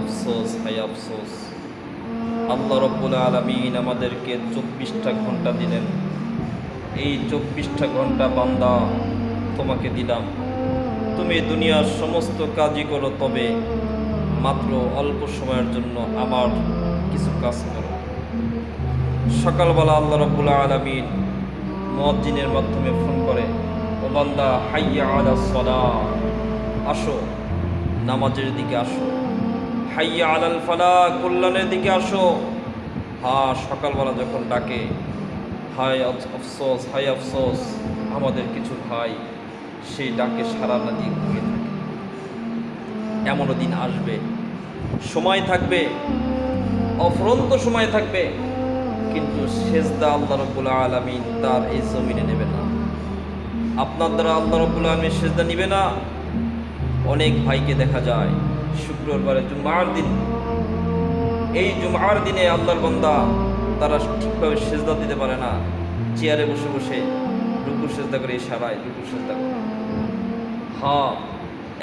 আফসোস, হায় আফসোস। আল্লাহ রব্বুল আলামিন আমাদেরকে 24টা ঘন্টা দিলেন। এই 24টা ঘন্টা বান্দা তোমাকে দিলাম, তুমি দুনিয়ার সমস্ত কাজই করো, তবে মাত্র অল্প সময়ের জন্য আমার কিছু কাজ করো। সকালবেলা আল্লাহ রব্বুল আলামিন মুয়াজ্জিনের মাধ্যমে ফোন করে, ও বান্দা, হাইয়া আলাস সালাহ, আসো নামাজের দিকে আসো। হাইয়া আলাল ফালাহ, কল্যাণের দিকে আসো। সকালবেলা যখন ডাকে, হায় আফসোস, হায় আফসোস, আমাদের কিছু ভাই সেই ডাকে সাড়া না দিয়ে ঘুমিয়ে থাকে। এমনও দিন আসবে, সময় থাকবে, অফুরন্ত সময় থাকবে, কিন্তু সেজদা আল্লাহ রাব্বুল আলামিন তার এই জমিনে নেবে না। আপনার দ্বারা আল্লাহ রাব্বুল আলামিন সেজদা নিবে না। অনেক ভাইকে দেখা যায় শুক্রবারে জুমার দিন, এই জুমার দিনে আল্লাহর বান্দা তারা ঠিকভাবে সেজদা দিতে পারে না, চেয়ারে বসে বসে রুকু সেজদা করে, ইশারায় রুকু সেজদা করে।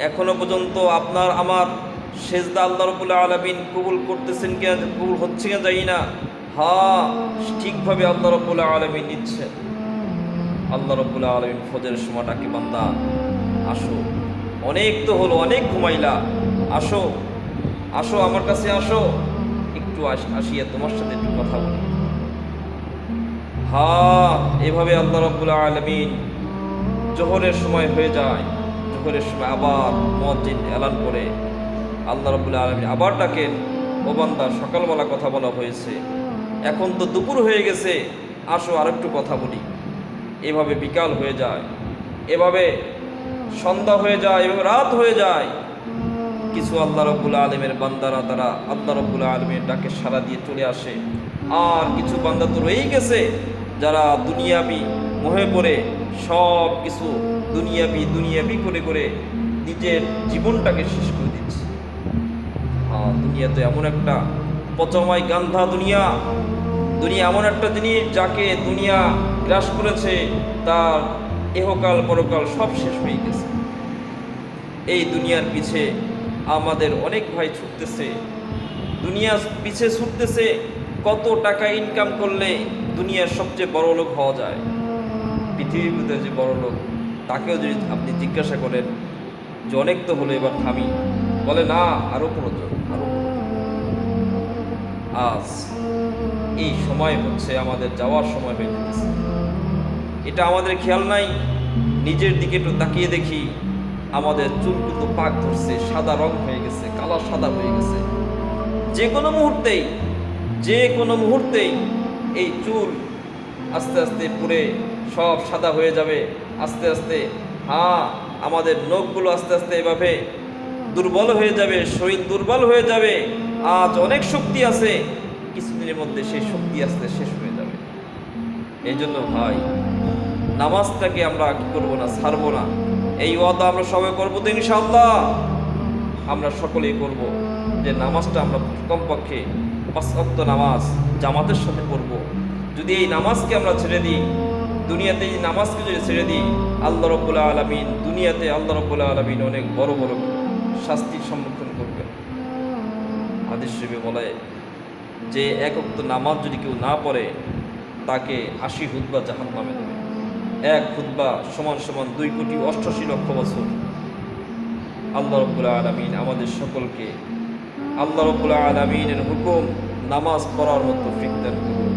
এখনো পর্যন্ত আপনার আমার সেজদা আল্লাহ রাব্বুল আলামিন কবুল করতেছেন কি কবুল হচ্ছে কিনা জানি না। ঠিকভাবে আল্লাহ রাব্বুল আলামিন নিচ্ছেন। আল্লাহ রাব্বুল আলামিন ফজরের সময় ডাকে, বান্দা আসো, অনেক তো হলো, অনেক ঘুমাইলা, আসো আসো আমার কাছে আসো, একটু আসিয়া তোমার সাথে একটু কথা বলি। এভাবে আল্লাহ রাব্বুল আলামিন জোহরের সময় হয়ে যায়। জোহরের সময় আবার মুয়াজ্জিন এলান করে, আল্লাহ রাব্বুল আলামিন আবার ডাকেন, ও বান্দা, সকালবেলা কথা বলা হয়েছে, এখন তো দুপুর হয়ে গেছে, আসো আর একটু কথা বলি। এভাবে বিকাল হয়ে যায়, এভাবে সন্ধ্যা হয়ে যায়, এভাবে রাত হয়ে যায়। কিছু আল্লাহ রাব্বুল আলামিনের বান্দারা তারা আল্লাহ রাব্বুল আলামিনের ডাকে সাড়া দিয়ে চলে আসে। আর কিছু বান্দা তো রয়েই গেছে, যারা দুনিয়াবি মোহে পড়ে সব কিছু দুনিয়াবি করে করে নিজের জীবনটাকে শেষ করে দিচ্ছে। দুনিয়া তো এমন একটা পচময় গান্ধা দুনিয়া এমন একটা জিনিস, যাকে দুনিয়া গ্রাস করেছে, তার এহকাল পরকাল সব শেষ হয়ে গেছে। এই দুনিয়ার পিছে আমাদের অনেক ভাই ছুটতেছে, দুনিয়ার পিছে ছুটতেছে। কত টাকা ইনকাম করলে দুনিয়ার সবচেয়ে বড় লোক হওয়া যায়? পৃথিবীর মধ্যে যে বড় লোক, তাকেও যদি আপনি জিজ্ঞাসা করেন যে অনেক তো হলো, এবার থামি, বলে না, আরো প্রয়োজন, আরো। আজ এই সময় হচ্ছে আমাদের যাওয়ার সময় হয়ে যেতেছে, এটা আমাদের খেয়াল নাই। নিজের দিকে একটু তাকিয়ে দেখি, আমাদের চুল কিন্তু পাক ধরছে, সাদা রং হয়ে গেছে, কালা সাদা হয়ে গেছে। যে কোনো মুহূর্তেই এই চুল আস্তে আস্তে পুড়ে সব সাদা হয়ে যাবে। আস্তে আস্তে আমাদের নখগুলো আস্তে আস্তে এভাবে দুর্বল হয়ে যাবে, শরীর দুর্বল হয়ে যাবে। আজ অনেক শক্তি আছে, কিছুদিনের মধ্যে সেই শক্তি আস্তে শেষ হয়ে যাবে। এই জন্য ভাই, নামাজটাকে আমরা কি করবো না, ছাড়বো না। এই ওয়াদা আমরা সবাই করবো তো ইনশাআল্লাহ। আমরা সকলেই করব যে নামাজটা আমরা কমপক্ষে 5 ওয়াক্ত নামাজ জামাতের সাথে পড়ব। যদি এই নামাজকে আমরা ছেড়ে দিই, দুনিয়াতে এই নামাজকে যদি ছেড়ে দিই, আল্লাহ রাব্বুল আলামিন দুনিয়াতে আল্লাহ রাব্বুল আলামিন অনেক বড় বড় শাস্তির সম্মুখীন করবেন। হাদিস শরীফে বলে যে 1 ওয়াক্ত নামাজ যদি কেউ না পড়ে, তাকে 80 খুতবা জাহান্নামে দেবে। 1 খুতবা সমান 2,88,00,000 বছর। আল্লাহ রাব্বুল আলামিন আমাদের সকলকে আল্লাহ রাব্বুল আলামিনের হুকুম নামাজ পড়ার মতো তৌফিক দান করুন।